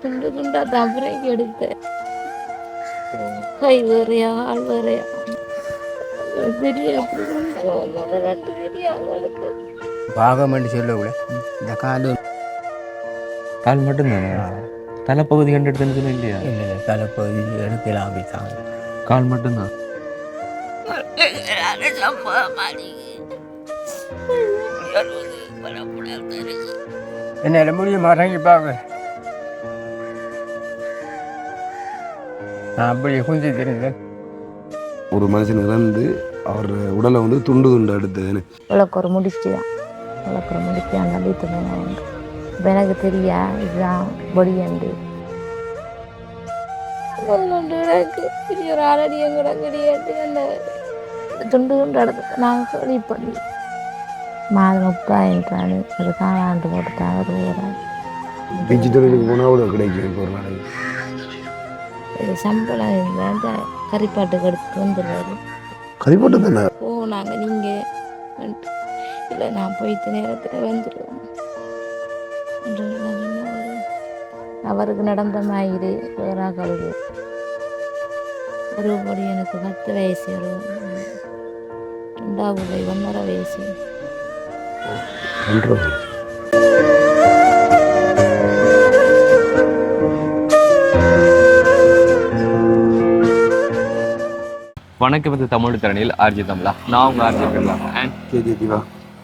துண்டு துண்டா தம்பரைக்கு எடுத்தேன். கை வேறையா ஆள் வேறையா தெரியும். பாகமெண்டு சொல்லக்கூட இந்த கால் மட்டும்தானே தலைப்பகுதி கண்டு எடுத்துன்னு இல்லையா? இல்லை தலைப்பகுதி எடுக்கலாம் அப்படித்தான். கால் மட்டும்தான். என்ன முடியும் மறங்கி பாக்க நான் அப்படி குந்தி தெரிஞ்சேன். ஒரு மனுஷன் இறந்து அவர் உடலை வந்து துண்டு துண்டு எடுத்ததுன்னு விளக்குற முடிச்சு தான் விளக்குற முடிச்சு அந்த வீட்டு போனவங்க இப்போ எனக்கு தெரியா இதுதான் பொடியண்டு எனக்கு பெரிய ஒரு ஆரடியும் கூட கிடையாது. அந்த துண்டு துண்டு இடத்துக்கு நாங்கள் சொல்லி பண்ணி மாதம் 30,000 அது காணாண்டு போட்டுட்டாங்க. ஒரு ஊராக பீச்சு தொழிலுக்கு போனால் கூட கிடைக்கும் ஒரு நாளைக்கு. இது சம்பளம் இந்த கறிப்பாட்டுக்கு எடுத்துட்டு வந்துடுவாரு. கறிப்பாட்டு தானே போனாங்க நீங்கள் இல்லை நான் போயிட்டு நேரத்தில் வந்துடுவோம். அவருக்கு நடந்த மாதிரி வேறா கழுது ஒரு படி எனக்கு 10 வயசு, ஒரு 2வது 1.5 வயசு. வணக்கம், இது தமிழ் திறனில் ஆர்ஜி தமிழா. நான் உங்கள் ஆர்ஜி தமிழா.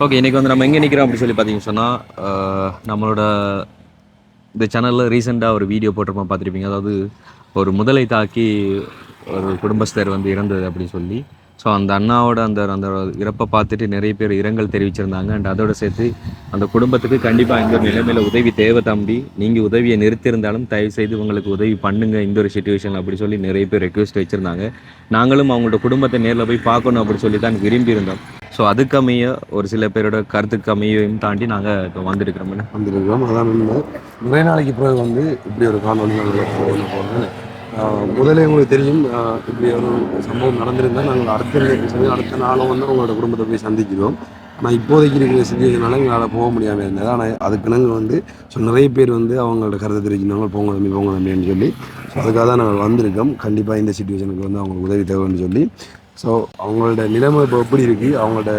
ஓகே, இன்றைக்கி வந்து நம்ம எங்கே நிற்கிறோம் அப்படின்னு சொல்லி பார்த்தீங்கன்னு சொன்னால், நம்மளோட இந்த சேனலில் ரீசெண்டாக ஒரு வீடியோ போட்டிருப்போம், பார்த்துருப்பீங்க. அதாவது ஒரு முதலை தாக்கி ஒரு குடும்பஸ்தர் வந்து இறந்தது அப்படின்னு சொல்லி. ஸோ அந்த அண்ணாவோட அந்த அந்த இறப்பை பார்த்துட்டு நிறைய பேர் இரங்கல் தெரிவிச்சிருந்தாங்க. அண்ட் அதோடு சேர்த்து அந்த குடும்பத்துக்கு கண்டிப்பாக இந்த ஒரு நிலைமையில் உதவி தேவை தம்பி, நீங்கள் உதவியை நிறுத்தியிருந்தாலும் தயவுசெய்து உங்களுக்கு உதவி பண்ணுங்க இந்த ஒரு சுச்சுவேஷன் அப்படி சொல்லி நிறைய பேர் ரெக்வெஸ்ட் வச்சுருந்தாங்க. நாங்களும் அவங்களோட குடும்பத்தை நேரில் போய் பார்க்கணும் அப்படி சொல்லி தான் விரும்பியிருந்தோம். ஸோ அதுக்கமைய ஒரு சில பேரோட கருத்துக்கு அமையையும் தாண்டி நாங்கள் இப்போ வந்துருக்கிறோம். அதான் நிறைய நாளைக்கு பிறகு வந்து இப்படி ஒரு காணொலி போகிறோம். முதலே உங்களுக்கு தெரியும், இப்படி ஒரு சம்பவம் நடந்திருந்தால் நாங்கள் அடுத்த நாளும் வந்து அவங்களோட குடும்பத்தை போய் சந்திக்கிறோம். ஆனால் இப்போதைக்கு இருக்கிற சிச்சுவேஷனால எங்களால் போக முடியாமல் இருந்தது. ஆனால் அதுக்கு நாங்கள் வந்து நிறைய பேர் வந்து அவங்களோட கருத்தை தெரிஞ்சுனாங்க, போங்க தம்பின்னு சொல்லி. ஸோ அதுக்காக தான் நாங்கள் வந்திருக்கோம். கண்டிப்பாக இந்த சிச்சுவேஷனுக்கு வந்து அவங்களுக்கு உதவி தேவைன்னு சொல்லி. ஸோ அவங்களோட நிலைமை இப்போ எப்படி இருக்குது, அவங்களோட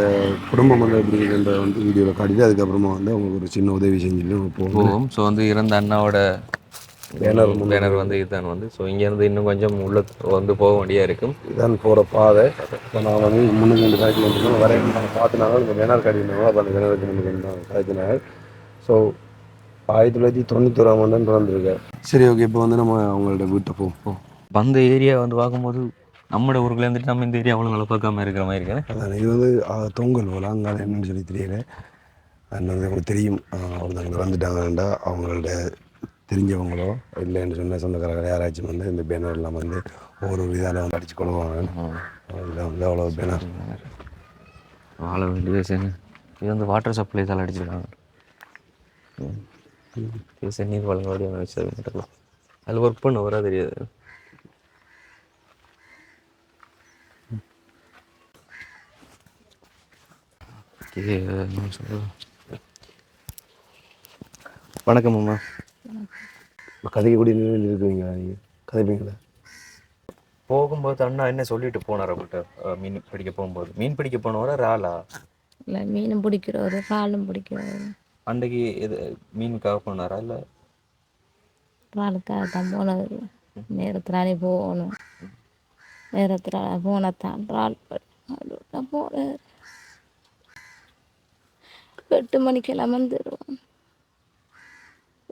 குடும்பம் வந்து எப்படி இருக்குன்ற வந்து வீடியோவில் காட்டிட்டு அதுக்கப்புறமா வந்து அவங்களுக்கு ஒரு சின்ன உதவி செஞ்சுட்டு போவோம். ஸோ வந்து இறந்த அண்ணாவோட பேனர் வந்து இதுதான் வந்து. ஸோ இங்கேருந்து இன்னும் கொஞ்சம் உள்ள வந்து போக வேண்டியாக இருக்கும். இதுதான் போகிற பாதை. இப்போ நான் வந்து முன்னுக்கு 2 காய்ச்சி வந்துருக்கோம். வர நாங்கள் பார்த்தினாங்க இந்த பேனர் காட்டினாங்க. அப்போ அந்த பேனருக்கு முன்னுக்கு காய்ச்சினாங்க. ஸோ 1991 தான் பிறந்திருக்கேன். சரி, ஓகே, இப்போ வந்து நம்ம அவங்கள்ட்ட வீட்டை போவோம். அந்த ஏரியா வந்து பார்க்கும்போது நம்மளோட ஊருக்குள்ள இருந்துட்டு நம்ம இந்த ஏரியா அவ்வளோ நல்லா பார்க்காம இருக்கிற மாதிரி இருக்கேன். அதான் இது வந்து தொங்கல் போல அங்கே என்னன்னு சொல்லி தெரியல. அது வந்து உங்களுக்கு தெரியும், ஒருத்தவங்க வந்துட்டாங்கண்டா அவங்களோட தெரிஞ்சவங்களோ இல்லைன்னு சொன்ன சொந்தக்காரர்கள் யாராச்சும் வந்து இந்த பேனர் எல்லாம் வந்து ஒவ்வொரு இதால் வந்து அடித்து கொள்வாங்க. இதில் வந்து அவ்வளோ பேனர் வாழ வேண்டியது. இது வந்து வாட்டர் சப்ளை இதால் அடிச்சிருக்காங்க. நீர் வழங்க வேண்டிய வச்சது அதில் ஒர்க் பண்ண வரா தெரியாது. வணக்கம் அம்மா. கதைக்கு கூடிய நிலையில் இருக்குவீங்களா? நீங்கள் கதைப்பீங்களா? போகும்போது அண்ணா என்ன சொல்லிட்டு போனார் அவர்கிட்ட? மீன் பிடிக்க போகும்போது மீன் பிடிக்க போனவரா ராலா? இல்லை, மீனும் பிடிக்கிறவர் பாலும் பிடிக்கிறவர். அன்றைக்கு இது மீனுக்காக போனாரா இல்லை பாலுக்காக தான் போனது. நேரத்தினாலே போகணும், நேரத்தில் போனத்தான் பால் போனார். 8 மணிக்கெல்லாம் வந்துடுவோம்.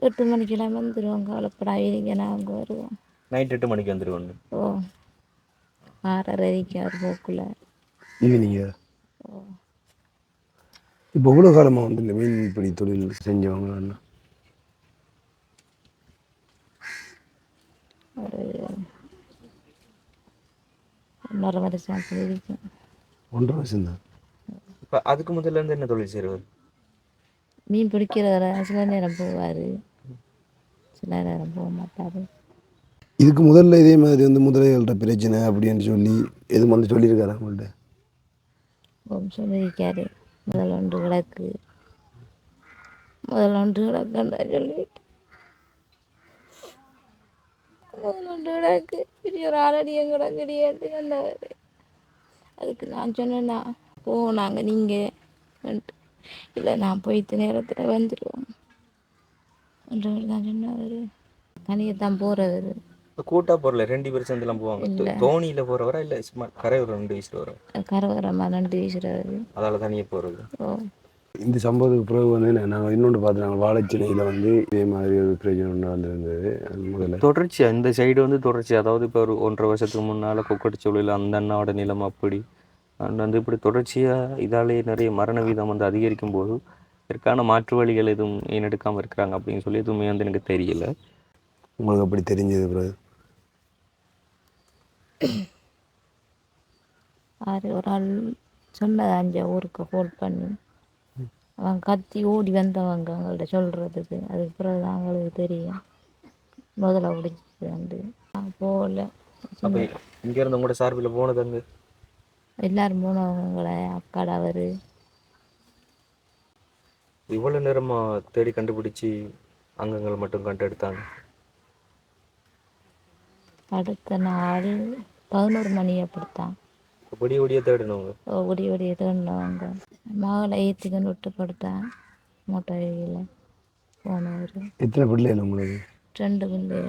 8 மணிக்கெல்லாம் வந்துடுவோம். கவலைப்படாதீங்க, நாங்கள் வருவோம். நைட் 8 மணிக்கு வந்துடுவோம். ஓ, 6:30 அவர் போக்குள்ள ஈவினிங்க. இப்போ இவ்வளோ காலமாக வந்து இந்த மீன்பிடி தொழில் செஞ்சவங்க ஒரு 1.5 வருஷம் அப்படி இருக்கும். 1.5 வருஷம் தான். இப்போ அதுக்கு முதல்ல இருந்து என்ன தொழில் செய்கிறவர்? மீன் பிடிக்கிறவரை சில நேரம் போவார், சில நேரம் போக மாட்டார். இதுக்கு முதல்ல இதே மாதிரி வந்து முதலைகள்கிட்ட பிரச்சனை அப்படின்னு சொல்லி எதுவும் வந்து சொல்லியிருக்காரு அவங்கள்ட்ட? சொல்லியிருக்காரு. முதல் ஒன்று கிடக்குன்னு சொல்லிட்டு ஒன்று கிடக்கு பெரிய ஒரு ஆரடியும் கூட கிடையாது நல்லவர். அதுக்கு நான் சொன்னேன்னா போனாங்க நீங்கள் இல்லை நான் போய்த்து நேரத்தில் வந்துடுவோம் தான் சொன்னவர். தனியாக தான் போகிறவர். கூட்டா போறல 2 பேர் சேர்ந்துலாம் போவாங்க. தோணியில போறவரா இல்ல சும்மா கரையோரம் 2 வீசுறவரா? கரவரமாக 2 வீசுறவர். அதால தனியாக போறது. இந்த சம்பவத்துக்கு பிறகு வந்து நாங்கள் இன்னொன்று பார்த்து நாங்கள் வாழைச்சேனையில் வந்து இதே மாதிரி ஒரு பிரச்சனை ஒன்று வந்திருந்தது. முதல்ல தொடர்ச்சியா இந்த சைடு வந்து தொடர்ச்சி, அதாவது இப்போ ஒரு 1.5 வருஷத்துக்கு முன்னால் கொக்கட்டிச்சோலையில் அந்த அண்ணாவோட நிலம் அப்படி அண்ட் வந்து இப்படி தொடர்ச்சியாக இதாலேயே நிறைய மரண வீதம் வந்து அதிகரிக்கும் போது இதற்கான மாற்று வழிகள் எதுவும் ஏன் எடுக்காமல் இருக்கிறாங்க அப்படின்னு சொல்லி எதுவுமே வந்து எனக்கு தெரியல. உங்களுக்கு அப்படி தெரிஞ்சது பிறகு ஒரு ஆள் சொன்னது 5 ஊருக்கு ஃபோன் பண்ணி அவங்க கத்தி ஓடி வந்தவங்க அவங்கள்ட்ட சொல்கிறதுக்கு. அதுக்கு பிறகு தான் அவங்களுக்கு தெரியும் முதல்ல பிடிச்சிட்டு போகல. அப்போ இங்கேருந்து உங்களோட சார்பில் போனது அங்கே எல்லாரும் போனவங்களை அக்காடா அவர் இவ்வளோ நேரமாக தேடி கண்டுபிடிச்சி அங்கங்களை மட்டும் கண்டெடுத்தாங்க. அடுத்த நாள் 11 மணி அப்படித்தான் ஒடிய தேடினவங்க. ஒடிய தேடினவங்க மகளை ஏற்றிக்கன்னு விட்டு படுத்தான் மோட்டாரியில் போனவர். எத்தனை பிள்ளைகள் உங்களுக்கு? 2 பிள்ளை.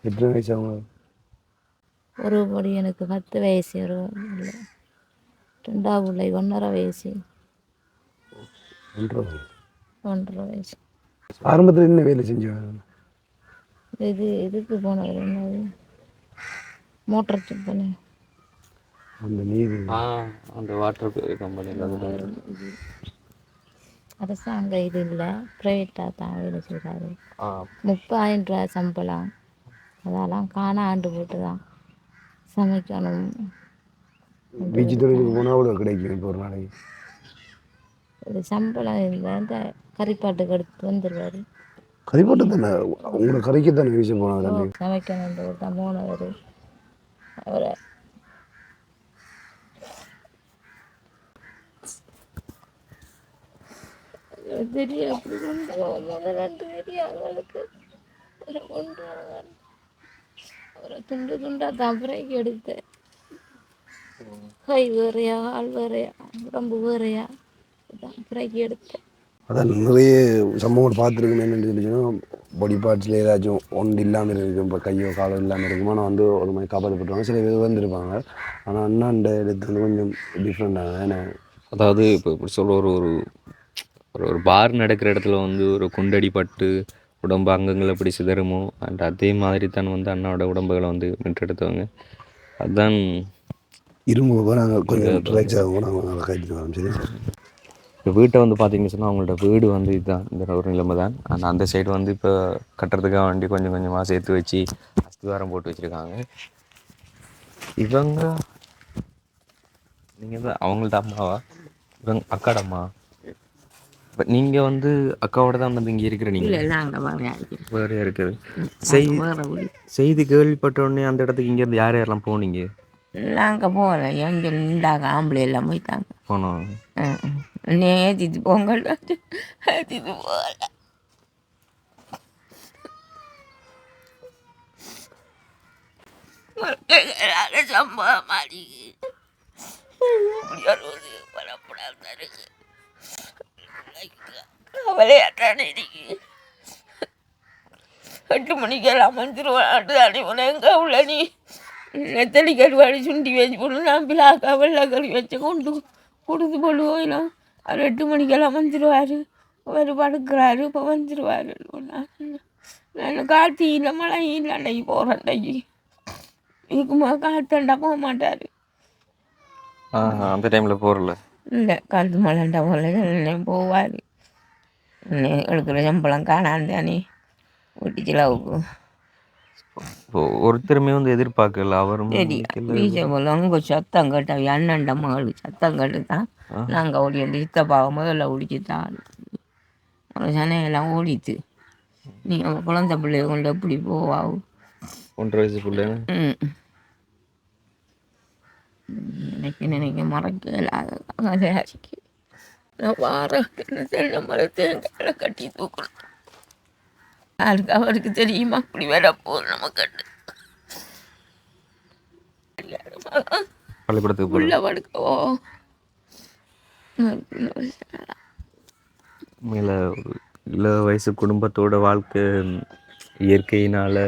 எத்தனை வயசு அவங்களுக்கு? ஒரு படி எனக்கு 10 வயசு, ஒரு இல்லை 2ஆவது பிள்ளை 1.5 வயசு. 1.5 வயசு. ஆரம்பத்தில் என்ன வேலை செஞ்சுவாங்க? இதுக்கு போனவர் என்னது மோட்டர் செக் பண்ணி அந்த நீர் அந்த வாட்டர் கம்பெனியில் அரசாங்க இது இல்லை, ப்ரைவேட்டாக தான் வேலை செய்கிறாரு. 30,000 ரூபா சம்பளம். அதெல்லாம் ஆண்டு போட்டு தான் சமைக்கணும். பீச்சு தொழிலுக்கு போனால் அவ்வளோ கிடைக்கும் இப்போ ஒரு நாளைக்கு. இது சம்பளம் இல்லை, இந்த கறிப்பாட்டுக்கு எடுத்து வந்துடுவார். கறிப்பாட்டு தானே உங்களை கறிக்கு தானே வீச போனாங்க. சமைக்கணும் தான் போனவர். அவரை தெரியும் அப்படி கொண்டு முதல்ல தெரியும் அவங்களுக்கு கொண்டு அவரை துண்டு துண்டாக தான் பிறகு எடுத்தேன். கை வேறையா ஆள் வேறையா உடம்பு வேறையா தான் பிறகு எடுத்தேன். அதான் நிறைய சம்பவம் பார்த்துருக்குமே என்னன்னு சொல்லிச்சுன்னா பாடி பார்ட்ஸில் ஏதாச்சும் ஒன்று இல்லாமல் இருக்கும். இப்போ கையோ காலோ இல்லாமல் இருக்கும். ஆனால் வந்து ஒரு மாதிரி காப்பாற்றப்பட்டுருவாங்க. சில பேர் வந்துருப்பாங்க. ஆனால் அண்ணாண்ட எடுத்து வந்து கொஞ்சம் டிஃப்ரெண்டாக. ஏன்னா அதாவது இப்போ இப்படி சொல்ல ஒரு ஒரு பார் நடக்கிற இடத்துல வந்து ஒரு குண்டடிப்பட்டு உடம்பு அங்கங்களை எப்படி சிதறுமோ அண்ட் அதே மாதிரி தான் வந்து அண்ணாவோட உடம்புகளை வந்து மீட்டெடுத்தவங்க. அதுதான் இரும்பு நாங்கள் கொஞ்சம் ரிலாக்ஸ் ஆகும். நாங்கள் கைட்டு வரோம். சரி, இப்போ வீட்டை வந்து பார்த்தீங்கன்னு சொன்னால் அவங்களோட வீடு வந்து இதுதான் இந்த ஒரு நிலைமை தான். ஆனால் அந்த சைடு வந்து இப்போ கட்டுறதுக்காக வேண்டி கொஞ்சம் கொஞ்சமாக சேர்த்து வச்சு அஸ்திவாரம் போட்டு வச்சுருக்காங்க. இவங்க நீங்கள் தான் அவங்கள்ட்ட அம்மாவா? இவங்க அக்காட அம்மா. இப்போ நீங்கள் வந்து அக்காவோட தான் வந்து இங்கே இருக்கிற நீங்கள் வேறையாக இருக்குது. செய்தி கேள்விப்பட்ட உடனே அந்த இடத்துக்கு இங்கேருந்து யார் யாரெல்லாம் போனீங்க? நாங்கள் போகல, எங்கே நின்றாங்க ஆம்பளை எல்லாம் போயிட்டாங்க. போனோம் ஏற்றிட்டு பொங்கல் ஏற்றிட்டு போகல. சம்பவம் மாதிரி பரப்படாம இருக்கு. விளையாட்டான இருக்கு. 8 மணிக்கெல்லாம் வந்துருவாட்டு தானே எங்கே உள்ள நீ நெத்தலி கருவாடி சுண்டி வச்சு போட்டு நான் பிளாக்கா வெள்ளை கறி வச்சு கொண்டு கொடுத்து போடுவோம். அவர் 8 மணிக்கெல்லாம் வந்துடுவார். அவர் படுக்கிறாரு. இப்போ வந்துடுவார். நான் காற்று இல்லை மழை இல்லை அன்னைக்கு போகிறேன். அன்னைக்கு இதுக்குமா காற்றுண்டா போக மாட்டார். அந்த டைமில் போகல. இல்லை காற்று மழைண்டா போகல போவார். எடுக்கிற சம்பளம் காணாந்தானே வீட்டு செலவுக்கு. ஒருத்தருமே வந்து எதிர்பார்க்கல. அவரும் உங்க சத்தம் கேட்ட அண்ணன்ட மகளுக்கு சத்தம் கேட்டு தான் நாங்கள் ஓடி வந்து சித்தப்பாவை முதல்ல ஓடிச்சு தான் சனையெல்லாம் ஓடிச்சு. நீங்கள் குழந்தை பிள்ளைய கொண்டு எப்படி போவாவும் 1.5 வயசு பிள்ளை. நினைக்க மறக்க இல்லாத வாரம் தென்னை மரத்தை கட்டி தூக்கணும். யாருக்கு அவருக்கு தெரியுமா அப்படி வரப்போகுது நமக்கு பள்ளிக்கூடத்துக்கு உள்ள படுக்கவோ மேலே ஒரு இள வயசு குடும்பத்தோட வாழ்க்கை இயற்கையினால்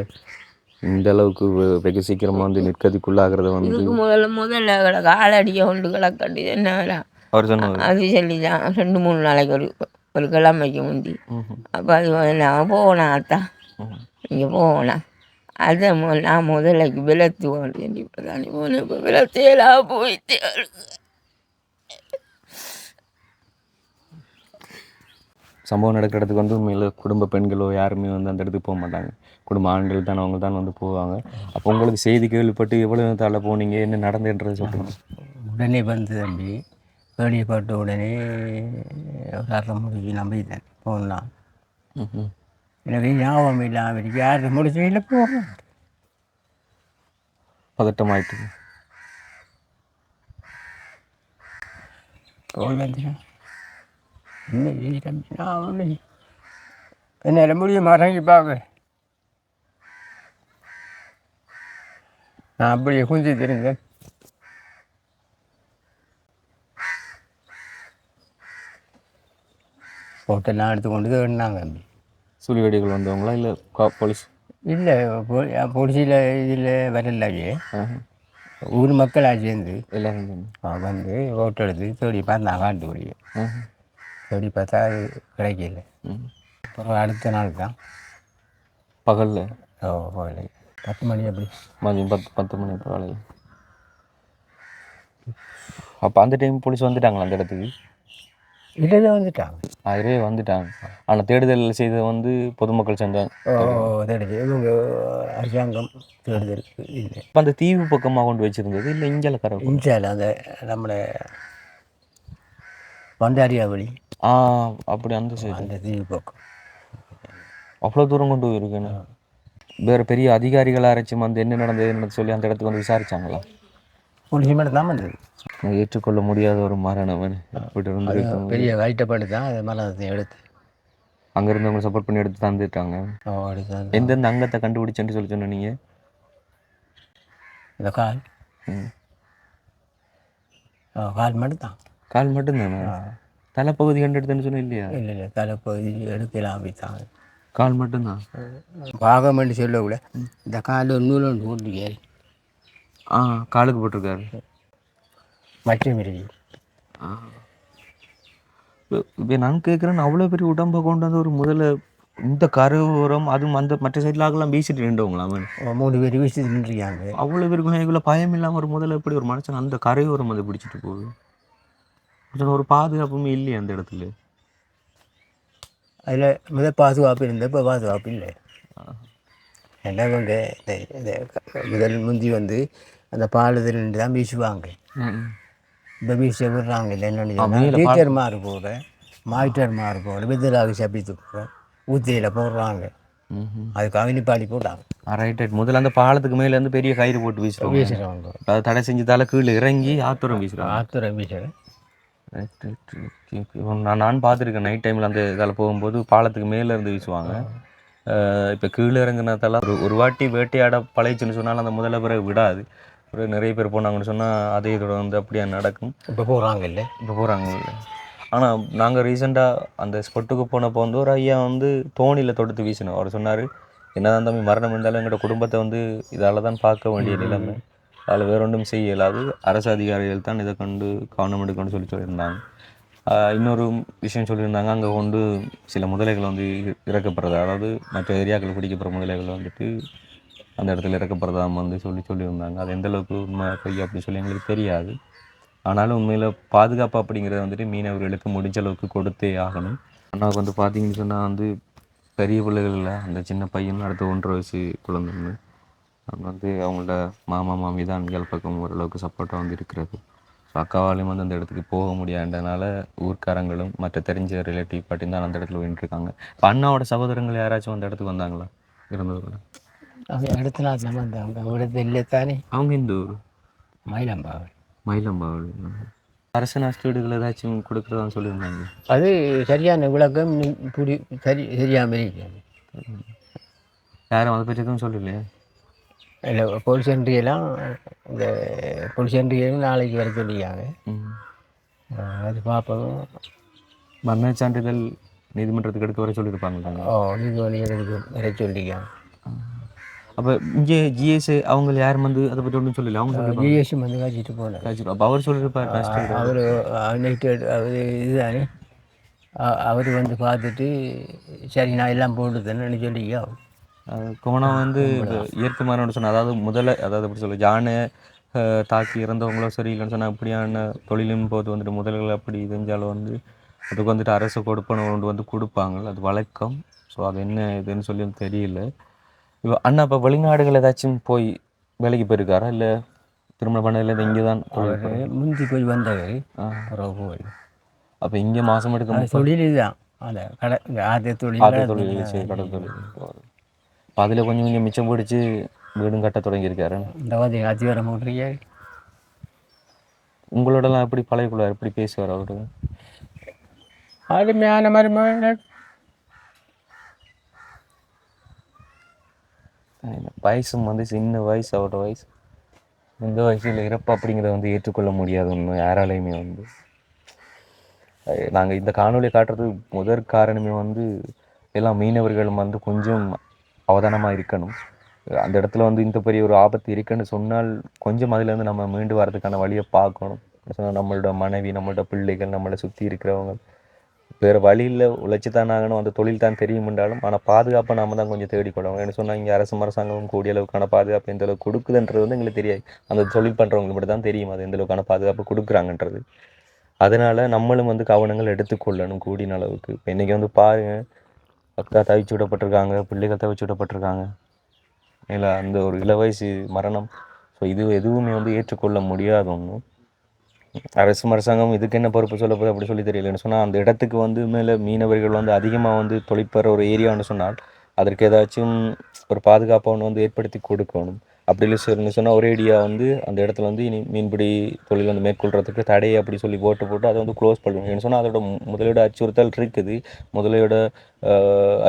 இந்த அளவுக்கு வெகு சீக்கிரமாக வந்து நிற்கதிக்குள்ளாகிறத வந்து இதுக்கு முதல்ல கிடக்க ஆளடியை கொண்டு கிடக்கண்டு என்ன அவர் சொன்னார். அது சொல்லி தான் 2-3 நாளைக்கு ஒரு கிழமைக்கு முந்தி. அப்போ அது நான் போனேன் அத்தா இங்கே போனேன் அதை நான் முதலைக்கு விளத்துவோம் சொல்லி இப்போ தானே போனேன். இப்போ விளத்தையெல்லாம் போயிட்டு சம்பவம் நடக்கிற இடத்துக்கு வந்து உண்மையில் குடும்ப பெண்களோ யாருமே வந்து அந்த இடத்துக்கு போக மாட்டாங்க. குடும்ப ஆண்கள் தானே அவங்க தான் வந்து போவாங்க. அப்போ உங்களுக்கு செய்தி கேள்விப்பட்டு எவ்வளோ தள்ள போனீங்க, என்ன நடந்துன்றது சொல்லுங்கள். உடனே வந்து தம்பி கேள்விப்பட்ட உடனே ஒரு முடிவு நம்பிட்டேன் போகலாம். எனவே ஞாபகம் இல்லாமல் யார் முடிச்சையில் போகிறோம் பதட்டமாயிட்டு என்னால் முடியும் இறங்கி பார்க்க. நான் அப்படியே குஞ்சு தெரிஞ்சேன். ஹோட்டல்லாம் எடுத்துக்கொண்டு வேணாங்க. சுழி வெடிகள் வந்தவங்களா இல்லை போலீஸ்? இல்லை போலீஸில் இதில் வரலாவே ஊர் மக்களாக சேர்ந்து எல்லாரும் வந்து ஓட்டு எடுத்து தேடி பார்த்தா காட்டு முடியும். தேடி பார்த்தா அது கிடைக்கல. அப்புறம் அடுத்த நாள் தான் பகலில் பகல் 10 மணி அப்படி மதியம் 10 மணி பரவாயில்ல. அப்போ அந்த டைம் போலீஸ் வந்துட்டாங்களா அந்த இடத்துக்கு? இல்லை வந்துட்டாங்க. அதுவே வந்துட்டாங்க. ஆனால் தேடுதல் செய்த வந்து பொதுமக்கள் சேர்ந்தாங்க. தேடுது இவங்க அரசாங்கம் தேடுதல் இல்லை. இப்போ அந்த தீவு பக்கமாக கொண்டு வச்சுருந்தது இல்லை இஞ்சால கரை? இஞ்சால அந்த நம்மளை வண்டாரியா வழி அப்படி அந்த சைடு அந்த தீவு பக்கம் அவ்வளோ தூரம் கொண்டு போயிருக்கேன்னு. வேறு பெரிய அதிகாரிகள் ஆராய்ச்சி வந்து என்ன நடந்ததுன்னு சொல்லி அந்த இடத்துக்கு வந்து விசாரிச்சாங்களா? போலீஸ் மேலே தான் வந்தது. ஏற்றுக்கொள்ள முடியாத ஒரு மரணம் அப்படி இருந்து பெரிய வைட்டப்பாடு தான் அது மரணத்தை எடுத்து அங்கே இருந்தவங்க சப்போர்ட் பண்ணி எடுத்து தந்துட்டாங்க. எந்தெந்த அங்கத்தை கண்டுபிடிச்சேன்னு சொல்லி சொன்ன நீங்கள்? இந்த கால் கால் மட்டும்தான். கால் மட்டும்தானே? தலைப்பகுதி கண்டு எடுத்துன்னு சொன்ன இல்லையா? இல்லை தலைப்பகுதி எடுக்கலாம் அப்படித்தாங்க. கால் மட்டும்தான். பாகம் பண்ணி சொல்லக்கூட இந்த கால் நூல் ஒன்று போட்டுருக்காரு. காலுக்கு போட்டிருக்காரு. மற்ற மிருகி இப்போ நான் கேட்குறேன், அவ்வளோ பெரிய உடம்பை கொண்டு வந்து ஒரு முதல்ல இந்த கரையோரம் அதுவும் அந்த மற்ற சைடில் ஆகலாம் வீசிட்டு நின்றவங்களா? 3 பேர் வீசிட்டு நின்றுருக்காங்க. அவ்வளோ பேருக்கு இவ்வளோ பயம் இல்லாமல் ஒரு முதல்ல எப்படி ஒரு மனுஷன் அந்த கரையோரம் அதை பிடிச்சிட்டு போகுது? ஒரு பாதுகாப்புமே இல்லையா அந்த இடத்துல? அதில் பாதுகாப்பு இருந்த இப்போ பாதுகாப்பு இல்லை. ஏன்னா இவங்க முதல் முந்தி வந்து அந்த பாலத்தில் நின்று தான் வீசுவாங்க. இப்போ வீச விடுறாங்க இல்லை என்னென்னு டீச்சர் மாறு போகிற மாயிட்டர் மாறு போகிற விதலாக சப்பித்து போகிற ஊத்தியில் போடுறாங்க. அதுக்காக நிப்பாடி போட்டாங்க. ரைட். முதல்ல அந்த பாலத்துக்கு மேலே வந்து பெரிய கயிறு போட்டு வீசுகிறாங்க. அதை தடை செஞ்சதால கீழே இறங்கி ஆத்துரம் வீசுகிறாங்க. ஆத்துரம் வீசுகிறேன். நான் பார்த்துருக்கேன் நைட் டைமில் அந்த இதில் போகும்போது பாலத்துக்கு மேலே இருந்து வீசுவாங்க. இப்போ கீழே இறங்குனதால ஒரு வாட்டி வேட்டையாட பழைச்சுன்னு சொன்னாலும் அந்த முதல்ல பிறகு விடாது. ஒரு நிறைய பேர் போனாங்கன்னு சொன்னால் அதே இதோட வந்து அப்படியே நடக்கும். இப்போ போகிறாங்க இல்லை ஆனால் நாங்கள் ரீசெண்டாக அந்த ஸ்பாட்டுக்கு போனப்போ வந்து ஒரு ஐயா வந்து தோணியில் தொடுத்து வீசினோம். அவர் சொன்னார், என்னதான் தம்பி மரணம் இருந்தாலும் எங்களோட குடும்பத்தை வந்து இதால் தான் பார்க்க வேண்டிய நிலைமை, அதில் வேற ஒன்றும் செய்ய இயலாது, அரசு அதிகாரிகள் தான் இதை கண்டு கவனம் எடுக்கணும்னு சொல்லியிருந்தாங்க. இன்னொரு விஷயம் சொல்லியிருந்தாங்க, அங்கே கொண்டு சில முதலைகள் வந்து இறக்கப்படுறது, அதாவது மற்ற ஏரியாக்கள் பிடிக்கப்படுற முதலைகள் வந்துட்டு அந்த இடத்துல இறக்கப்படுறதாம வந்து சொல்லியிருந்தாங்க. அது எந்தளவுக்கு உண்மை பொய் அப்படின்னு சொல்லி எங்களுக்கு தெரியாது. ஆனாலும் உண்மையில் பாதுகாப்பு அப்படிங்கிறத வந்துட்டு மீனவர்களுக்கு முடிஞ்ச அளவுக்கு கொடுத்தே ஆகணும். ஆனால் வந்து பார்த்தீங்கன்னு சொன்னால் வந்து பெரிய பிள்ளைகளில் அந்த சின்ன பையன் அடுத்த 1.5 வயசு குழந்தைங்க அவங்க வந்து அவங்களோட மாமா மாமி தான் அன்கள் பக்கம் ஓரளவுக்கு சப்போர்ட்டாக வந்து இருக்கிறது. ஸோ அக்காவாலையும் வந்து அந்த இடத்துக்கு போக முடியாதனால ஊர்க்காரங்களும் மற்ற தெரிஞ்ச ரிலேட்டிவ் பாட்டியும் தான் அந்த இடத்துல போயிட்டுருக்காங்க. இப்போ அண்ணாவோட சகோதரங்கள் யாராச்சும் அந்த இடத்துக்கு வந்தாங்களா? இருந்தவர்கள் அவங்க அடுத்த நாள் நம்ம அந்த இல்லை தானே. அவங்க இந்த ஊர் மயிலம்பாவல். அரசு நஷ்டீடுகள் ஏதாச்சும் கொடுக்குறதா சொல்லியிருந்தாங்க. அது சரியான விளக்கம் சரியாமல் யாரும் அதை பற்றி எதுவும் சொல்லலையே? இல்லை போலீஸ் என்ட்ரியெல்லாம் இந்த போலீஸ் என்ட்ரியெல்லாம் நாளைக்கு வர சொல்லியிருக்காங்க. அது பார்ப்போம். மரண சான்றிதழ் நீதிமன்றத்துக்கு எடுக்க வர சொல்லியிருப்பாங்க. நீதிபதி எடுக்க வர சொல்லியிருக்காங்க. அப்போ இங்கே ஜிஎஸ் அவங்க யாரும் வந்து அதை பற்றி ஒன்றும் சொல்லலை? அவங்க சொல்லி ஜிஎஸ்சி வந்து காய்ச்சிட்டு போனேன். அப்போ அவர் சொல்லியிருப்பார் அவர் நைட்டு அவர் இதுதானே அவர் வந்து பார்த்துட்டு சரி நான் எல்லாம் போட்டுத்தேன்னு சொல்லிக்கோ. கோணம் வந்து இயற்கை மரணம்னு சொன்னால் அதாவது எப்படி சொல்ல யானை தாக்கி இறந்தவங்களும் சரி இல்லைன்னு சொன்னால் அப்படியான தொழிலும் போது வந்துட்டு முதல்கள் அப்படி செஞ்சாலும் வந்து அதுக்கு வந்துட்டு அரசு கொடுப்பன ஒன்று வந்து கொடுப்பாங்க, அது வழக்கம். ஸோ அது என்ன இதுன்னு சொல்லி தெரியல. இப்போ அண்ணா இப்போ வெளிநாடுகள் ஏதாச்சும் போய் வேலைக்கு போயிருக்காரா இல்லை திருமணம் பண்ணதில் இங்கே தான் முந்தி போய் வந்தவர் போய் அப்போ இங்கே மாதம் எடுக்க தொழில் தான் அந்த கடை ஆத்திய தொழில் சரி கடை தொழில். இப்போ அதில் கொஞ்சம் கொஞ்சம் மிச்சம் பிடிச்சி வீடும் கட்ட தொடங்கியிருக்காரு. இந்த மாதிரி ஆட்சி வர முடிய உங்களோடலாம் எப்படி பழகிக்குள்ளார், எப்படி பேசுவார் அவரு? அருமையான மாதிரி வயசும் வந்து சின்ன வயசு, அவரோட வயசு இந்த வயசில் இறப்பு அப்படிங்கிறத வந்து ஏற்றுக்கொள்ள முடியாது ஒன்று யாராலையுமே. வந்து நாங்கள் இந்த காணொலியை காட்டுறதுக்கு முதற் காரணமே வந்து எல்லாம் மீனவர்களும் வந்து கொஞ்சம் அவதானமாக இருக்கணும். அந்த இடத்துல வந்து இந்த பெரிய ஒரு ஆபத்து இருக்குன்னு சொன்னால் கொஞ்சம் அதுலேருந்து நம்ம மீண்டு வரதுக்கான வழியை பார்க்கணும். நம்மளோட மனைவி, நம்மளோட பிள்ளைகள், நம்மளை சுற்றி இருக்கிறவங்க வேறு வழியில் உழைச்சி தான் ஆகணும். அந்த தொழில் தான் தெரியும் என்றாலும் ஆனால் பாதுகாப்பை நாம் தான் கொஞ்சம் தேடிக்கொள்ளணும். என்ன சொன்னால் இங்கே அரசாங்கமும் கூடிய அளவுக்கான பாதுகாப்பு எந்த அளவுக்கு கொடுக்குதுன்றது வந்து எங்களுக்கு தெரியாது. அந்த தொழில் பண்ணுறவங்களுக்கு மட்டும் தான் தெரியும் அது எந்த அளவுக்கான பாதுகாப்பு கொடுக்குறாங்கன்றது. அதனால் நம்மளும் வந்து கவனங்கள் எடுத்துக்கொள்ளணும் கூடின அளவுக்கு. இப்போ இன்றைக்கி வந்து பாருங்கள், அக்கா தவிச்சு விடப்பட்டிருக்காங்க, பிள்ளைகள் தவிச்சு விடப்பட்டிருக்காங்க. இல்லை அந்த ஒரு இளவயசு மரணம். ஸோ இது எதுவுமே வந்து ஏற்றுக்கொள்ள முடியாத ஒன்று. அரசாங்கம் இதுக்கு என்ன பொறுப்பு சொல்ல போகுது அப்படி சொல்லி தெரியலன்னு சொன்னால் அந்த இடத்துக்கு வந்து மேலே மீனவர்கள் வந்து அதிகமாக வந்து தொழிற்பெற ஒரு ஏரியான்னு சொன்னால் அதற்கு ஏதாச்சும் ஒரு பாதுகாப்பை ஒன்று வந்து ஏற்படுத்தி கொடுக்கணும். அப்படி இல்லை சொன்னால் ஒரே ஏரியா வந்து அந்த இடத்துல வந்து இனி மீன்பிடி தொழில் வந்து மேற்கொள்கிறதுக்கு தடை அப்படி சொல்லி போட்டு அதை வந்து க்ளோஸ் பண்ணுவோம். ஏன்னு சொன்னால் அதோட முதலீடு அச்சுறுத்தல் இருக்குது. முதலீட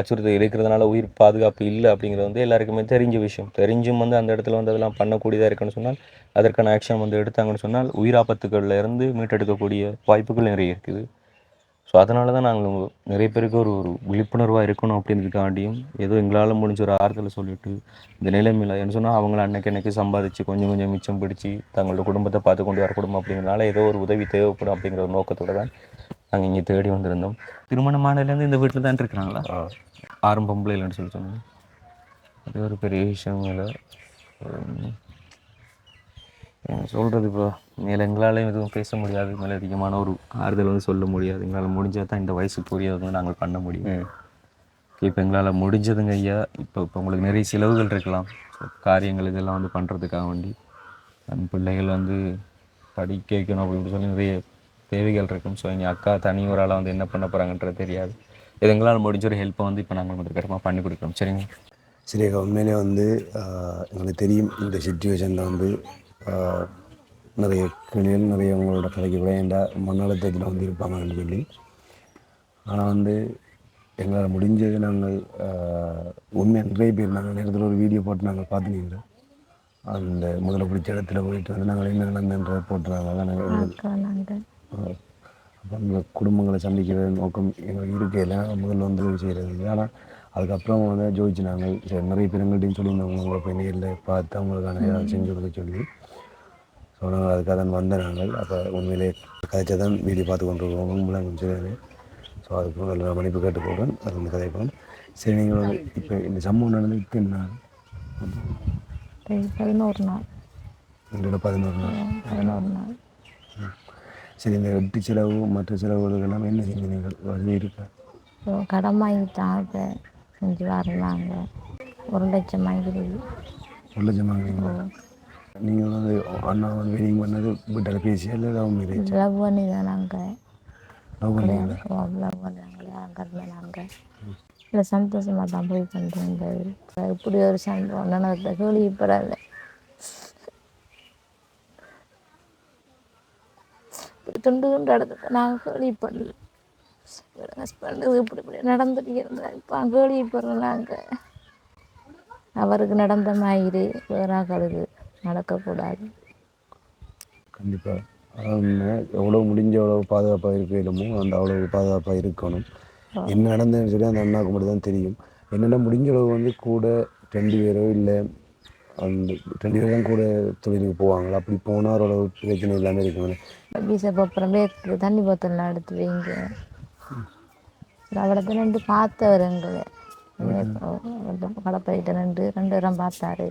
அச்சுறுத்தல் இருக்கிறதுனால உயிர் பாதுகாப்பு இல்லை அப்படிங்கிறது வந்து எல்லாருக்குமே தெரிஞ்ச விஷயம். தெரிஞ்சும் வந்து அந்த இடத்துல வந்து அதெல்லாம் பண்ணக்கூடியதாக இருக்குன்னு சொன்னால் அதற்கான ஆக்ஷன் வந்து எடுத்தாங்கன்னு சொன்னால் உயிராபத்துக்களில் இருந்து மீட்டெடுக்கக்கூடிய வாய்ப்புகள் நிறைய இருக்குது. ஸோ அதனால தான் நாங்கள் நிறைய பேருக்கு ஒரு விழிப்புணர்வாக இருக்கணும் அப்படின்றதுக்காண்டியும் ஏதோ எங்களால் முடிஞ்ச ஒரு ஆறுதலை சொல்லிவிட்டு இந்த நிலைமையில் என்ன சொன்னால் அவங்கள அன்னைக்கு சம்பாதிச்சு கொஞ்சம் கொஞ்சம் மிச்சம் பிடிச்சி தங்களோட குடும்பத்தை பார்த்து கொண்டு வர குடும்பம் அப்படிங்கிறனால ஏதோ ஒரு உதவி தேவைப்படும் அப்படிங்கிற ஒரு நோக்கத்தோடு தான் நாங்கள் இங்கே தேடி வந்திருந்தோம். திருமணமானதுலேருந்து இந்த வீட்டில் தான் இருக்கிறாங்களா? ஆரம்பம் இல்லைன்னு சொல்லி சொன்னோம். அது ஒரு பெரிய விஷயம் இல்லை சொல்கிறது. இப்போ மேலே எங்களாலையும் எதுவும் பேச முடியாது, மேலே அதிகமான ஒரு ஆறுதல் வந்து சொல்ல முடியாது. எங்களால் முடிஞ்சால் தான் இந்த வயசுக்குரியதை வந்து நாங்கள் பண்ண முடியும். இப்போ எங்களால் முடிஞ்சதுங்க ஐயா. இப்போ உங்களுக்கு நிறைய செலவுகள் இருக்கலாம், காரியங்கள் இதெல்லாம் வந்து பண்ணுறதுக்காக வேண்டி நம் பிள்ளைகள் வந்து படிக்க வைக்கணும் அப்படின்னு சொல்லி நிறைய தேவைகள் இருக்கும். ஸோ எங்கள் அக்கா தனி ஒரு ஆளாக வந்து என்ன பண்ண போகிறாங்கன்றது தெரியாது. இது எங்களால் முடிஞ்ச ஒரு ஹெல்ப்பை வந்து இப்போ நாங்கள் வந்து கட்டமாக பண்ணி கொடுக்குறோம். சரிங்க சரி. உண்மையிலே வந்து எங்களுக்கு தெரியும் இந்த சிச்சுவேஷனில் வந்து நிறைய கிளிகள் நிறைய உங்களோட கதைக்கு விளையாண்டா மன அழுத்தத்தில் வந்து இருப்பாங்கன்னு சொல்லி. ஆனால் வந்து எங்களால் முடிஞ்சது நாங்கள் உண்மையாக நிறைய பேர் நாங்கள் நேரத்தில் ஒரு வீடியோ போட்டு நாங்கள் பார்த்துனீங்க. அந்த முதல்ல பிடிச்ச இடத்துல போயிட்டு வந்து நாங்கள் என்ன நடந்தன்ற போட்டுறாங்க. அதான் அப்போ அந்த குடும்பங்களை சந்திக்கிற நோக்கம் எங்களுக்கு இருக்கையில் முதல்ல வந்து செய்கிறது. ஆனால் அதுக்கப்புறம் வந்து ஜோதிச்சு நாங்கள் சரி நிறைய பேருங்கள்ட்டையும் சொல்லியிருந்தவங்க உங்களை போய் நேரில் பார்த்து அவங்களுக்கான ஏதாவது செஞ்சு கொடுக்க சொல்லி. ஸோ நாங்கள் அதுக்காக தான் வந்த நாங்கள். அப்போ உண்மையிலே கதைச்சா தான் வீடியோ பார்த்து கொண்டு வருவோம் உங்களாம் கொஞ்சம். ஸோ அதுக்கு நல்ல மன்னிப்பு கேட்டு போகிறேன். அது வந்து கதைப்போம். சரி நீங்கள் வந்து இப்போ இந்த சம்பவம் நடந்துட்டு என்ன 11 நாள் எங்களோட 11 நாள். சரி. இந்த வெட்டி செலவு மற்ற செலவுகளுக்கு எல்லாமே என்ன செஞ்சீங்க? வசதி இருக்கா? கடன் வாங்கிட்டாங்க, செஞ்சு வரலாங்க. 1 லட்சம் வாங்கிடுது. 1 லட்சம் வாங்குவீங்களா? நீங்கள் வந்து அண்ணா வந்து வெயிங் பண்ணது வீட்டில் பேசி இல்லை லவ் மேரேஜ்? லவ் பண்ணி தான் நாங்கள் லவ் பண்ணீங்களா? லவ் பண்ணாங்களே நாங்கள் இல்லை சந்தோஷமாக தான் போய் பண்ணுறேன். இப்படி ஒரு சம்பவம் நடந்த கேள்விப்படலை. இப்படி துண்டு இடத்துக்கு நாங்கள் கேள்விப்படல. ஹஸ்பண்டு இப்படி நடந்துட்டு இருந்தாங்க. இப்போ கேள்விப்படுறோம் நாங்கள். அவருக்கு நடந்த மாதிரி வேற ஆக்களுக்கு நடக்கக்கூடாது. கண்டிப்பாக எவ்வளோ முடிஞ்ச எவ்வளோ பாதுகாப்பாக இருக்க இடமோ அந்த அவ்வளோ பாதுகாப்பாக இருக்கணும். என்ன நடந்ததுன்னு சொல்லி அந்த அண்ணாவுக்கு மட்டும் தான் தெரியும். என்னென்ன முடிஞ்ச அளவு வந்து கூட 2 பேரோ இல்லை அந்த 2 பேர் தான் கூட தொழிலுக்கு போவாங்களா, அப்படி போனால் அவரோட பிரச்சனை இல்லாமல் இருக்குங்க. பீசப் அப்புறம் பேக்கு தண்ணி போத்தலாம் எடுத்து வைங்க. அவளை நின்று பார்த்தவர் எங்களை கடப்பையிட்ட நின்று 2 பேரும் பார்த்தாரு.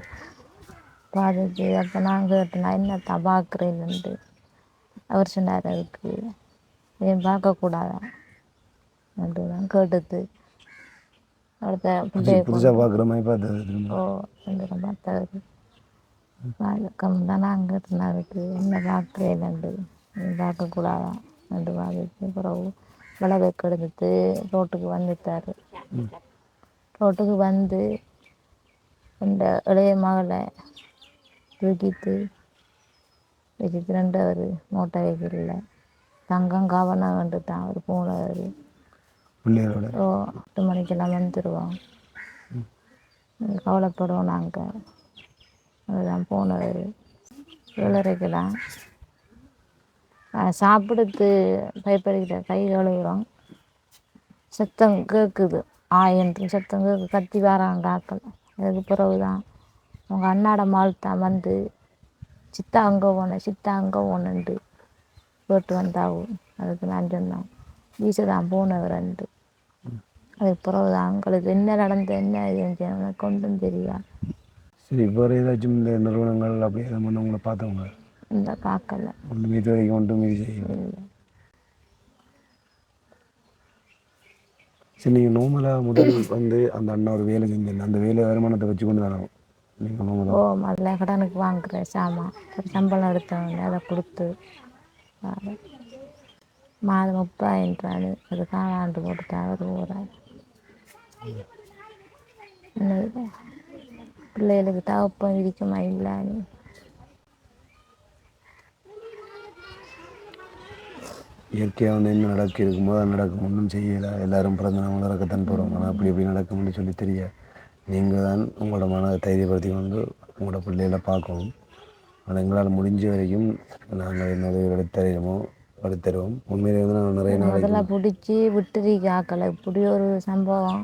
பார்த்துட்டு அப்போ நான் கேட்டேன், நான் என்னத்தான் பார்க்குறேன்னுட்டு. அவர் சொன்னார், அதுக்கு ஏன் பார்க்கக்கூடாதா என்று தான் கேட்டது. அடுத்த புதுசாக பார்க்குற மாதிரி பார்த்தது. 2 பேரும் பார்த்தாரு. வழக்கம் தான் நான் கேட்டேன், அதுக்கு என்ன பார்க்குறேன்னுட்டு. பார்க்கக்கூடாதா என்று பார்த்துட்டு பிறகு விளக்கு எடுத்துட்டு ரோட்டுக்கு வந்துட்டார். ரோட்டுக்கு வந்து இந்த இளைய மகளை தூக்கிட்டு வச்சுட்டு 2 அவர் மோட்டை வைக்கல தங்கம் கவனம் கண்டு தான் அவர் போனவர். பிள்ளைகளோட 8 மணிக்கெல்லாம் வந்துடுவோம், கவலைப்படுவோம் நாங்கள். அதுதான் போனவர். 7:30க்கெல்லாம் சாப்பிடுத்து பயப்படுகிற கை கழுவுறோம். சத்தம் கேட்குது, என்று சத்தம் கேட்கு கத்தி வராங்க ஆக்கள். அதுக்கு பிறகு தான் அவங்க அண்ணாட மால் தான் வந்து சித்தா அங்கே போனேன் சித்தா அங்கே போனேன்ட்டு போட்டு வந்தாவும். அதுக்கு நான் சொன்னேன், வீச தான் போனவரன்ட்டு. அதுக்கு பிறகு தான் அவங்களுக்கு என்ன நடந்த என்ன இது எனக்கு ஒன்றும் தெரியாது. சரி, வேறு ஏதாச்சும் இந்த நிறுவனங்கள் அப்படி எதாவது பண்ண உங்களை பார்த்தவங்க இந்த பார்க்கல ஒன்றும் இது வரைக்கும் ஒன்றும் இது செய்யும். சரி, நீங்கள் நார்மலாக முதல் வந்து அந்த அண்ணா ஒரு வேலை செஞ்சேன், அந்த வேலை வருமானத்தை வச்சு கொண்டு தானே நீங்கள் அதில் கடனுக்கு வாங்குற சாமான் சம்பளம் எடுத்தவங்க அதை கொடுத்து மாதம் 30,000 அது காலாண்டு போட்டு அவர் போகிறார். பிள்ளைகளுக்கு தகப்பம் இருக்குமா இல்லான்னு இயற்கையாக வந்து என்ன நடக்க இருக்கும்போது அது நடக்கும், ஒன்றும் செய்யலை. எல்லோரும் பிறந்த நாங்கள் நடக்கத்தான் போகிறோம். ஆனால் அப்படி எப்படி நடக்கும்னு சொல்லி தெரிய நீங்கள் தான் உங்களோட மனதை தைரியப்படுத்தி கொண்டு உங்களோட பிள்ளைகளை பார்க்கணும். ஆனால் எங்களால் முடிஞ்ச வரைக்கும் நாங்கள் என்ன எடுத்தறிவோமோ எடுத்துருவோம். உண்மையிலே வந்து நாங்கள் நிறைய நாள் அதெல்லாம் பிடிச்சி விட்டுருக்கி ஆக்கலை. இப்படி ஒரு சம்பவம்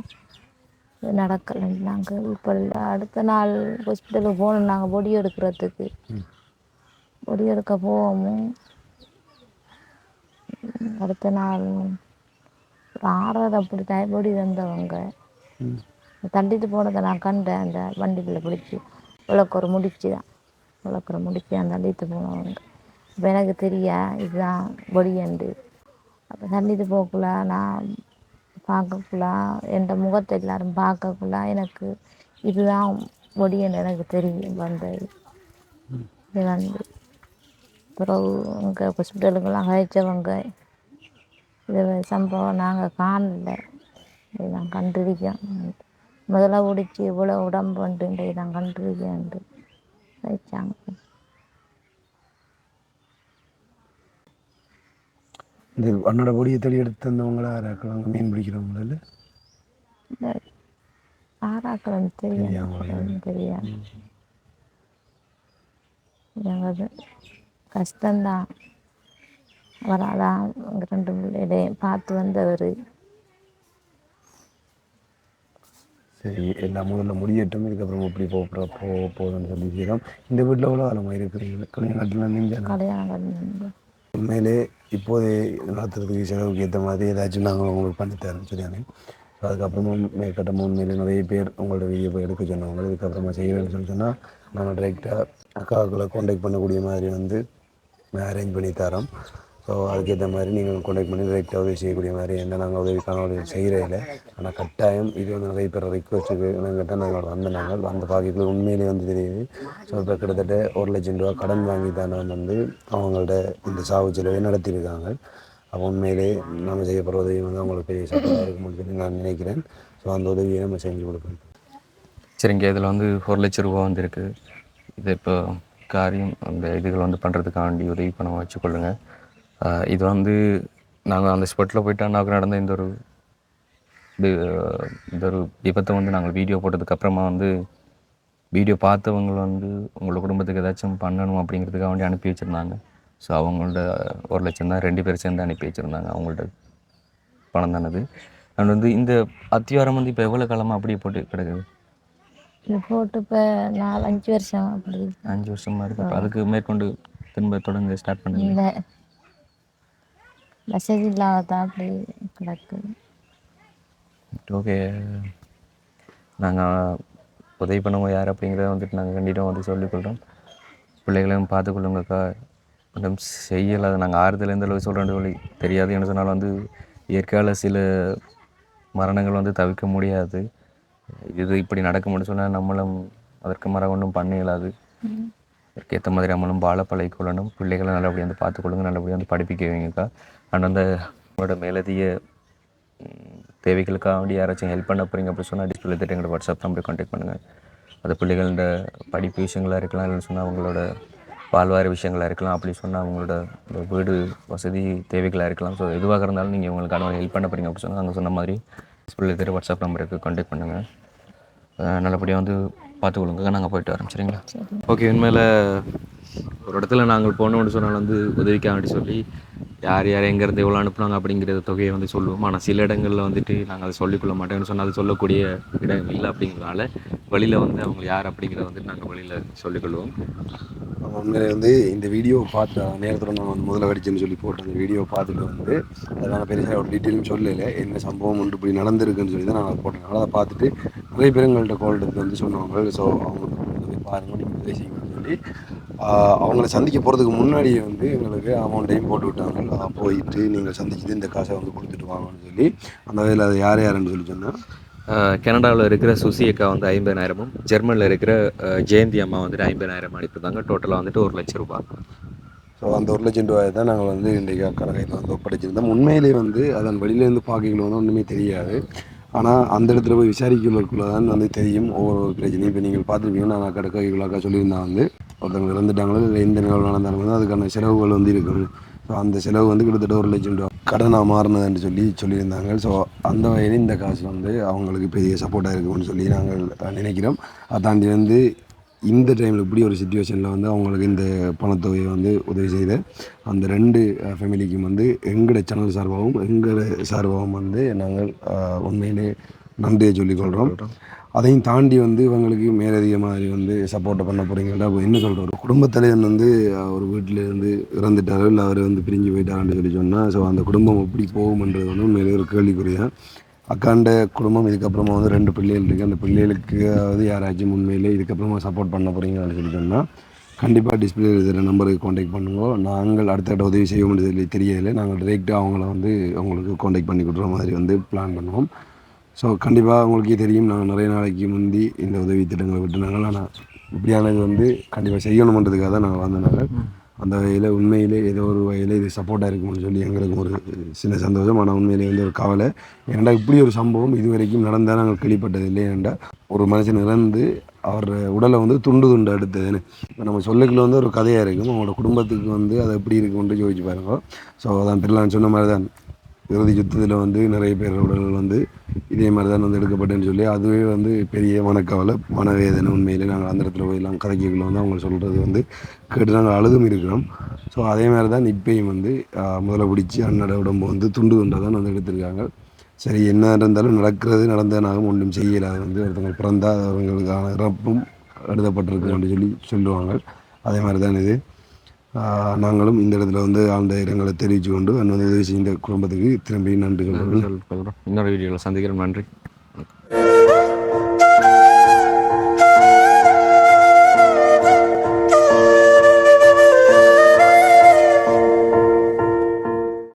நடக்கலை. நாங்கள் இப்போ அடுத்த நாள் ஹாஸ்பிட்டலுக்கு போகணும். நாங்கள் பொடி எடுக்கிறதுக்கு பொடி எடுக்க போவோம். அடுத்த நாள் ஒரு 6:30 அப்படி பொடி வந்தவங்க தண்டிட்டு போனதை நான் கண்டேன். அந்த வண்டியில் பிடிச்சி விளக்குற முடிச்சு தான் விளக்குற முடிச்சு அந்த தண்டிட்டு போனவங்க. அப்போ எனக்கு தெரியா இதுதான் பொடியண்டு. அப்போ தண்டிட்டு போக்குள்ள நான் பார்க்கக்குள்ள என் முகத்தை எல்லாரும் பார்க்கக்குள்ள எனக்கு இதுதான் பொடியன்னு எனக்கு தெரியும். வந்தது இது வந்து பிறகு அங்கே ஹாஸ்பிட்டலுக்கெல்லாம் கழிச்சவங்க இது சம்பவம் நாங்கள் காணலை. இதை நான் கண்டிருக்கேன். முதல்ல பிடிச்சி இவ்வளோ உடம்புண்டு இதை நான் கண்டிருக்கேன்ட்டு வச்சாங்க. இந்த அண்ணோட பொடியை தேடி எடுத்து வந்தவங்களா இருக்கிறவங்க மீன் பிடிக்கிறவங்கள இல்லை ஆறாக்களம் தெரியாது. எங்களுக்கு கஷ்டம்தான். அவரால் 2 பிள்ளைகளையும் பார்த்து வந்தவர். சரி, எல்லா முதல்ல முடியட்டும். இதுக்கப்புறம் எப்படி போகுதுன்னு சொல்லி செய்கிறோம். இந்த வீட்டில் எவ்வளோ காலமாக இருக்கிறீங்க? கல்யாணம் உண்மையிலே இப்போது நடத்துறதுக்கு செலவுக்கு ஏற்ற மாதிரி ஏதாச்சும் நாங்கள் உங்களுக்கு பண்ணித்தரோம். சரியானே? அதுக்கப்புறமும் மேற்கட்டமும் உண்மையிலே நிறைய பேர் உங்களோட வீடியோ போய் எடுக்க சொன்னவங்க. இதுக்கப்புறமா செய்கிறேன்னு சொல்லி சொன்னால் நாங்கள் டைரெக்டாக அக்காவுக்களை காண்டாக்ட் பண்ணக்கூடிய மாதிரி வந்து அரேஞ்ச் பண்ணி தரோம். ஸோ அதுக்கேற்ற மாதிரி நீங்கள் காண்டாக்ட் பண்ணி டைரெக்டாக உதவி செய்யக்கூடிய மாதிரி என்ன நாங்கள் உதவிக்கான உதவி செய்கிறதில்ல. ஆனால் கட்டாயம் இது வந்து நிறைய பேர் ரிக்வஸ்ட்டுக்கு கேட்டால் நாங்கள் நாங்கள் அந்த பாக்கெட்டில் உண்மையிலே வந்து தெரியுது. ஸோ இப்போ கிட்டத்தட்ட 1,00,000 ரூபா கடன் வாங்கி தானே வந்து அவங்கள்ட்ட இந்த சாவு செலவை நடத்தியிருக்காங்க. அப்போ உண்மையிலே நம்ம செய்யப்படுற உதவி வந்து அவங்களுக்கு பெரிய சப்போர்ட்டாக இருக்கும்னு சொல்லி நான் நினைக்கிறேன். ஸோ அந்த உதவியை நம்ம செஞ்சு கொடுப்போம். சரிங்க, இதில் வந்து 1,00,000 ரூபா வந்துருக்கு. இது இப்போ காரியம் அந்த இதுகள் வந்து பண்ணுறதுக்காண்டி உதவி பணம் வச்சுக்கொள்ளுங்கள். இது வந்து நாங்கள் அந்த ஸ்பாட்டில் போய்ட்டு அண்ணாவுக்கு நடந்த இந்த ஒரு விபத்தை வந்து நாங்கள் வீடியோ போட்டதுக்கப்புறமா வந்து வீடியோ பார்த்தவங்க வந்து உங்களோட குடும்பத்துக்கு ஏதாச்சும் பண்ணணும் அப்படிங்கிறதுக்காக வேண்டி அனுப்பி வச்சுருந்தாங்க. ஸோ அவங்கள்ட்ட 1,00,000 தான் 2 பேர் சேர்ந்து அனுப்பி வச்சுருந்தாங்க. அவங்கள்ட்ட பணம் தானது. அண்ட் வந்து இந்த அத்திவாரம் வந்து இப்போ எவ்வளோ காலமாக அப்படியே போட்டு கிடக்குது? இது போட்டு இப்போ 4-5 வருஷம் அப்படி 5 வருஷமாக இருக்குது. இப்போ அதுக்கு மேற்கொண்டு திரும்ப தொடர்ந்து ஸ்டார்ட் பண்ணுங்க. இந்த வசதி இல்லாதான் அப்படி கிடக்குது. ஓகே, நாங்கள் உதவி பண்ணவங்க யார் அப்படிங்கிறத வந்துட்டு நாங்கள் கண்டிப்பாக வந்து சொல்லிக்கொள்கிறோம். பிள்ளைகளையும் பார்த்துக்கொள்ளுங்கக்கா. கொஞ்சம் செய்யலை, அதை நாங்கள் ஆறுதல் எந்த அளவுக்கு சொல்கிறேன்னு சொல்லி தெரியாது. என்ன சொன்னாலும் வந்து இயற்கையால் சில மரணங்கள் வந்து தவிர்க்க முடியாது. இது இப்படி நடக்கும்னு சொன்னால் நம்மளும் அதற்கு மரம் ஒன்றும் பண்ண இயலாது. அதற்கேற்ற மாதிரி நம்மளும் வாழ பழகிக்கொள்ளணும். பிள்ளைகளை நல்லபடியாக வந்து பார்த்துக்கொள்ளுங்க, நல்லபடியாக வந்து படிப்பிக்க வைங்கக்கா. அண்ட் வந்து உங்களோட மேலதிக தேவைகளுக்காக வேண்டி யாராச்சும் ஹெல்ப் பண்ண போகிறீங்க அப்படி சொன்னால் டிஸ்பிளே தட்டு எங்களோட வாட்ஸ்அப் நம்பரை கான்டாக்ட் பண்ணுங்கள். அது பிள்ளைகளோட படிப்பு விஷயங்களாக இருக்கலாம், இல்லைன்னு சொன்னால் அவங்களோட வாழ்வார விஷயங்களாக இருக்கலாம், அப்படி சொன்னால் அவங்களோட இந்த வீடு வசதி தேவைகளாக இருக்கலாம். ஸோ எதுவாக இருந்தாலும் நீங்கள் உங்களுக்கான ஹெல்ப் பண்ண போகிறீங்க அப்படி சொன்னால் நாங்கள் சொன்ன மாதிரி டிஸ்பிளே தட்டு வாட்ஸ்அப் நம்பருக்கு கான்டாக்ட் பண்ணுங்கள். நல்லபடியாக வந்து பார்த்துக்கொள்ளுங்க. நாங்கள் போயிட்டு வரோம், சரிங்களா? ஓகே, உண்மையில் ஒரு இடத்துல நாங்கள் போனோம்னு சொன்னால் வந்து உதவிக்க வேண்டி சொல்லி யார் யார் எங்கேருந்து எவ்வளோ அனுப்புனாங்க அப்படிங்கிற தொகையை வந்து சொல்லுவோம். ஆனால் சில இடங்களில் வந்துட்டு நாங்கள் அதை சொல்லிக்கொள்ள மாட்டோம்னு சொன்னால் அது சொல்லக்கூடிய இடம் இல்லை. அப்படிங்கிறதுனால வழியில் வந்து அவங்க யார் அப்படிங்கிறத வந்துட்டு நாங்கள் வழியில் சொல்லிக்கொள்வோம். உண்மையிலே வந்து இந்த வீடியோ பார்த்த நேரத்தில் நான் வந்து முதல்ல கடிச்சுன்னு சொல்லி போட்டு அந்த வீடியோ பார்த்துட்டு வந்து அதனால் பெருசாக ஒரு டீட்டெயிலும் சொல்லலை, என்ன சம்பவம் ஒன்று இப்படி நடந்திருக்குன்னு சொல்லி தான் நான் போட்டேன். அதை பார்த்துட்டு நிறைய பேர் எங்கள்கிட்ட கால் எடுத்து வந்து சொன்னாங்க. ஸோ அவங்க பாருங்கள் நீங்கள் பேசிங்கன்னு சொல்லி அவங்கள சந்திக்க போகிறதுக்கு முன்னாடியே வந்து எங்களுக்கு அமௌண்ட்டையும் போட்டு விட்டாங்க. போயிட்டு நீங்கள் சந்திச்சுட்டு இந்த காசை வந்து கொடுத்துட்டு வாங்கன்னு சொல்லி. அந்த வகையில் அது யார் யாருன்னு சொல்லி சொன்னால் கனடாவில் இருக்கிற சுசி அக்கா வந்து 50,000, ஜெர்மனியில் இருக்கிற ஜெயந்தி அம்மா வந்துட்டு 50,000 அனுப்பியிருந்தாங்க. டோட்டலாக வந்துட்டு 1,00,000 ரூபாய். ஸோ அந்த 1,00,000 ரூபாயை தான் நாங்கள் வந்து இன்றைக்கு அக்கா கையில் வந்து ஒப்படைச்சிருந்தோம். உண்மையிலே வந்து அதன் வெளியிலேருந்து பார்க்கல வந்து ஒன்றுமே தெரியாது. ஆனால் அந்த இடத்துல போய் விசாரிக்கிறதுக்குள்ளே தான் வந்து தெரியும் ஒவ்வொரு பிரச்சனையும். இப்போ நீங்கள் பார்த்துருப்பீங்கன்னா நான் அக்கா கையில் அக்கா சொல்லியிருந்தேன் வந்து ஒருத்தவங்க இறந்துட்டாங்களோ இல்லை எந்த நிகழ்வு நடந்தாலும் வந்து அதுக்கான செலவுகள் வந்து இருக்குது. ஸோ அந்த செலவு வந்து கிட்டத்தட்ட 1,00,000 ரூபா கடனாக மாறினதுன்னு சொல்லியிருந்தாங்க. ஸோ அந்த வகையில் இந்த காசு வந்து அவங்களுக்கு பெரிய சப்போர்ட்டாக இருக்கும்னு சொல்லி நாங்கள் நினைக்கிறோம். அதை தாண்டி வந்து இந்த டைமில் இப்படி ஒரு சுச்சுவேஷனில் வந்து அவங்களுக்கு இந்த பணத்தொகையை வந்து உதவி செய்த அந்த 2 ஃபேமிலிக்கும் வந்து எங்களோட சேனல் சார்பாகவும் எங்களோட சார்பாகவும் வந்து நாங்கள் உண்மையிலே நன்றியை சொல்லிக்கொள்கிறோம். அதையும் தாண்டி வந்து இவங்களுக்கு மேலதிக மாதிரி வந்து சப்போர்ட்டை பண்ண போகிறீங்களா என்ன சொல்கிற ஒரு குடும்பத்தலைவன் வந்து ஒரு வீட்டில் இருந்து இறந்துட்டாரோ இல்லை அவர் வந்து பிரிஞ்சு போயிட்டாருன்னு சொல்லி சொன்னால் ஸோ அந்த குடும்பம் எப்படி போகும்ன்றது வந்து மேலே ஒரு கேள்விக்குறியாக. அக்காண்ட குடும்பம் இதுக்கப்புறமா வந்து 2 பிள்ளைகள் இருக்குது. அந்த பிள்ளைகளுக்கு அதாவது யாராச்சும் உண்மையிலே இதுக்கப்புறமா சப்போர்ட் பண்ண போகிறீங்கன்னு சொல்லி சொன்னால் கண்டிப்பாக டிஸ்பிளே இருக்கிற நம்பருக்கு காண்டாக்ட் பண்ணுங்க. நாங்கள் அடுத்த உதவி செய்வோம்னு சொல்லி தெரியலை, நாங்கள் டிரெக்டாக அவங்கள வந்து அவங்களுக்கு காண்டாக்ட் பண்ணி கொடுக்குற மாதிரி வந்து பிளான் பண்ணுவோம். ஸோ கண்டிப்பாக உங்களுக்கே தெரியும், நாங்கள் நிறைய நாளைக்கு முந்தி இந்த உதவி திட்டங்களை விட்டுனாங்க. ஆனால் இப்படியானது வந்து கண்டிப்பாக செய்யணுன்றதுக்காக தான் நாங்கள் வந்தனால அந்த வகையில் உண்மையிலே ஏதோ ஒரு வகையில் இது சப்போர்ட்டாக இருக்கும்னு சொல்லி எங்களுக்கு ஒரு சின்ன சந்தோஷம். ஆனால் உண்மையிலே வந்து ஒரு கவலை. ஏன்டா இப்படி ஒரு சம்பவம் இது வரைக்கும் நடந்தால் நாங்கள் கேள்விப்பட்டது இல்லை. ஏன்டா ஒரு மனுஷன் இறந்து அவர் உடலை வந்து துண்டு எடுத்ததுன்னு இப்போ நம்ம சொல்லிக்கல வந்து ஒரு கதையாக இருக்கும். அவங்களோட குடும்பத்துக்கு வந்து அது எப்படி இருக்கும்னு யோசிச்சு பாருங்க. ஸோ அதான் பிள்ளைன்னு சொன்ன மாதிரி தான் இறுதி யுத்தத்தில் வந்து நிறைய பேர் உடல்கள் வந்து இதே மாதிரி தான் வந்து எடுக்கப்பட்டேன்னு சொல்லி அதுவே வந்து பெரிய மனக்கவலை மனவேதனை. உண்மையிலே நாங்கள் அந்த இடத்துல போயெல்லாம் கதைக்குள்ள வந்து அவங்க சொல்கிறது வந்து கேட்டு நாங்கள் அழுதும் இருக்கிறோம். ஸோ அதே மாதிரி தான் இப்பையும் வந்து முதல்ல பிடிச்சி அண்ணோட உடம்பு வந்து துண்டு தான் வந்து எடுத்திருக்காங்க. சரி, என்ன இருந்தாலும் நடந்தனாகவும் ஒன்றும் செய்யலை. அது வந்து ஒருத்தவங்க பிறந்தால் அவங்களுக்கான இறப்பும் எழுதப்பட்டிருக்கு அப்படின்னு சொல்லுவாங்க. அதே மாதிரி தான் இது. நாங்களும் இந்த இடத்துல வந்து ஆழ்ந்த இடங்களை தெரிவித்து கொண்டு உதவி செய்த குடும்பத்துக்கு திரும்பி நன்றி சொல்கிறோம். இன்னொரு வீடியோவில் சந்திக்கிறோம். நன்றி.